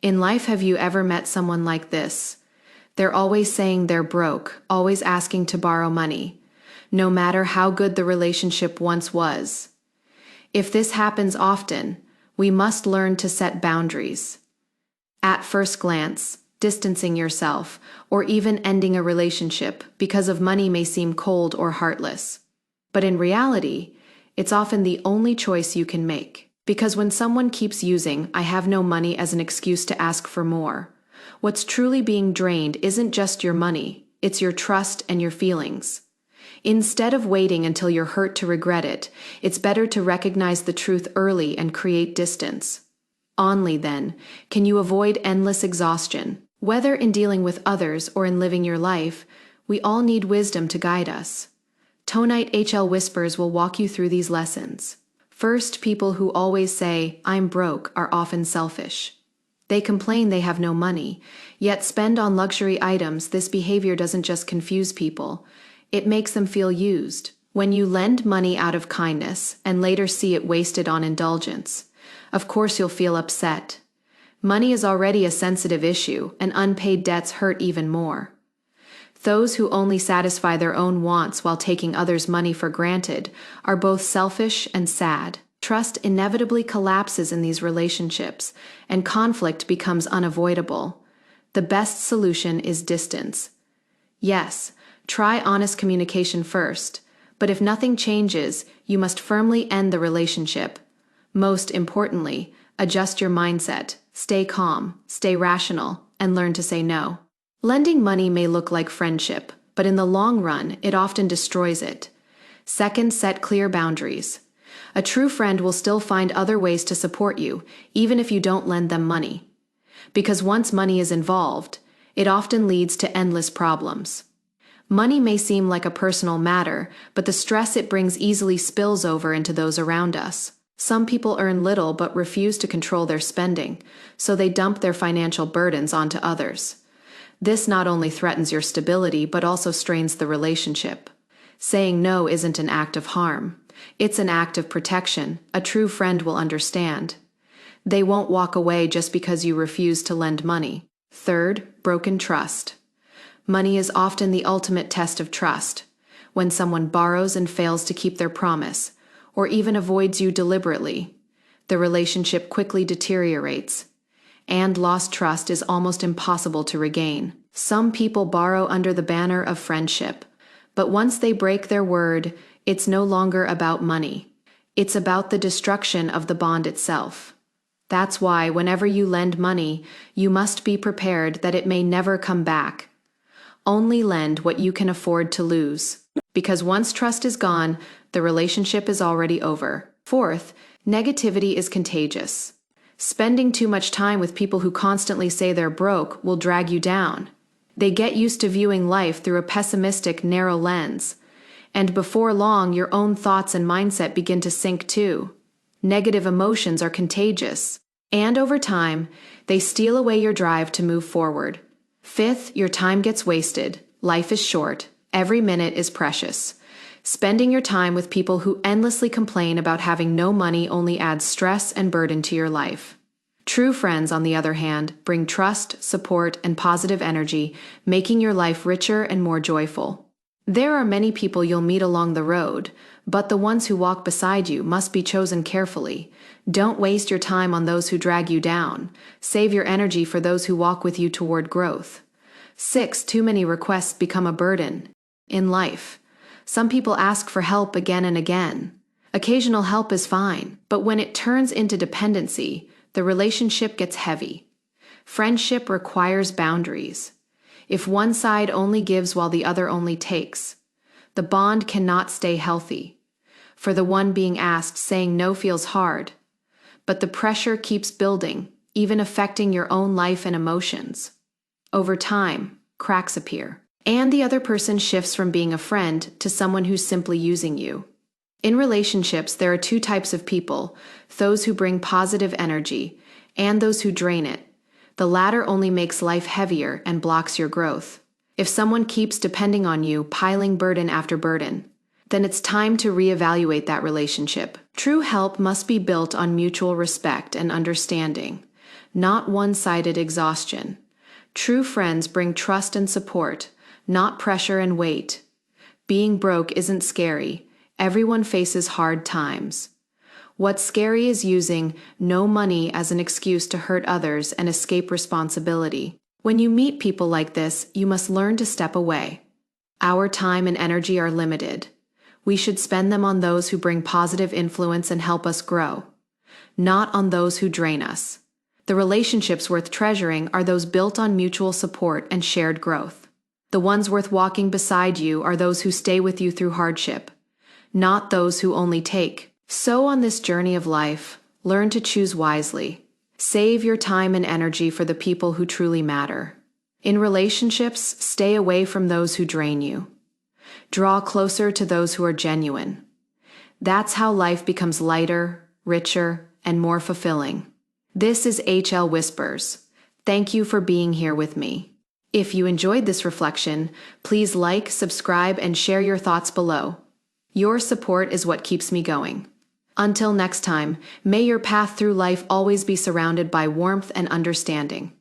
In life, have you ever met someone like this? They're always saying they're broke, always asking to borrow money, no matter how good the relationship once was. If this happens often, we must learn to set boundaries. At first glance, distancing yourself, or even ending a relationship because of money may seem cold or heartless. But in reality, it's often the only choice you can make. Because when someone keeps using "I have no money" as an excuse to ask for more, what's truly being drained isn't just your money, it's your trust and your feelings. Instead of waiting until you're hurt to regret it, it's better to recognize the truth early and create distance. Only then can you avoid endless exhaustion. Whether in dealing with others or in living your life, we all need wisdom to guide us. Tonite HL Whispers will walk you through these lessons. First, people who always say, "I'm broke," are often selfish. They complain they have no money, yet spend on luxury items. This behavior doesn't just confuse people, it makes them feel used. When you lend money out of kindness and later see it wasted on indulgence, of course you'll feel upset. Money is already a sensitive issue, and unpaid debts hurt even more. Those who only satisfy their own wants while taking others' money for granted are both selfish and sad. Trust inevitably collapses in these relationships, and conflict becomes unavoidable. The best solution is distance. Yes, try honest communication first, but if nothing changes, you must firmly end the relationship. Most importantly, adjust your mindset, stay calm, stay rational, and learn to say no. Lending money may look like friendship, but in the long run, it often destroys it. Second, set clear boundaries. A true friend will still find other ways to support you, even if you don't lend them money. Because once money is involved, it often leads to endless problems. Money may seem like a personal matter, but the stress it brings easily spills over into those around us. Some people earn little but refuse to control their spending, so they dump their financial burdens onto others. This not only threatens your stability but also strains the relationship. Saying no isn't an act of harm. It's an act of protection. A true friend will understand. They won't walk away just because you refuse to lend money. Third, broken trust. Money is often the ultimate test of trust. When someone borrows and fails to keep their promise, or even avoids you deliberately, the relationship quickly deteriorates. And lost trust is almost impossible to regain. Some people borrow under the banner of friendship, but once they break their word, it's no longer about money. It's about the destruction of the bond itself. That's why whenever you lend money, you must be prepared that it may never come back. Only lend what you can afford to lose, because once trust is gone, the relationship is already over. Fourth, negativity is contagious. Spending too much time with people who constantly say they're broke will drag you down. They get used to viewing life through a pessimistic, narrow lens, and before long, your own thoughts and mindset begin to sink too. Negative emotions are contagious, and over time, they steal away your drive to move forward. Fifth, your time gets wasted. Life is short. Every minute is precious. Spending your time with people who endlessly complain about having no money only adds stress and burden to your life. True friends, on the other hand, bring trust, support, and positive energy, making your life richer and more joyful. There are many people you'll meet along the road, but the ones who walk beside you must be chosen carefully. Don't waste your time on those who drag you down. Save your energy for those who walk with you toward growth. 6. Too many requests become a burden. In life, some people ask for help again and again. Occasional help is fine, but when it turns into dependency, the relationship gets heavy. Friendship requires boundaries. If one side only gives while the other only takes, the bond cannot stay healthy. For the one being asked, saying no feels hard, but the pressure keeps building, even affecting your own life and emotions. Over time, cracks appear, and the other person shifts from being a friend to someone who's simply using you. In relationships, there are two types of people: those who bring positive energy and those who drain it. The latter only makes life heavier and blocks your growth. If someone keeps depending on you, piling burden after burden, then it's time to reevaluate that relationship. True help must be built on mutual respect and understanding, not one-sided exhaustion. True friends bring trust and support, not pressure and weight. Being broke isn't scary. Everyone faces hard times. What's scary is using no money as an excuse to hurt others and escape responsibility. When you meet people like this, you must learn to step away. Our time and energy are limited. We should spend them on those who bring positive influence and help us grow, not on those who drain us. The relationships worth treasuring are those built on mutual support and shared growth. The ones worth walking beside you are those who stay with you through hardship, not those who only take. So on this journey of life, learn to choose wisely. Save your time and energy for the people who truly matter. In relationships, stay away from those who drain you. Draw closer to those who are genuine. That's how life becomes lighter, richer, and more fulfilling. This is HL Whispers. Thank you for being here with me. If you enjoyed this reflection, please like, subscribe, and share your thoughts below. Your support is what keeps me going. Until next time, may your path through life always be surrounded by warmth and understanding.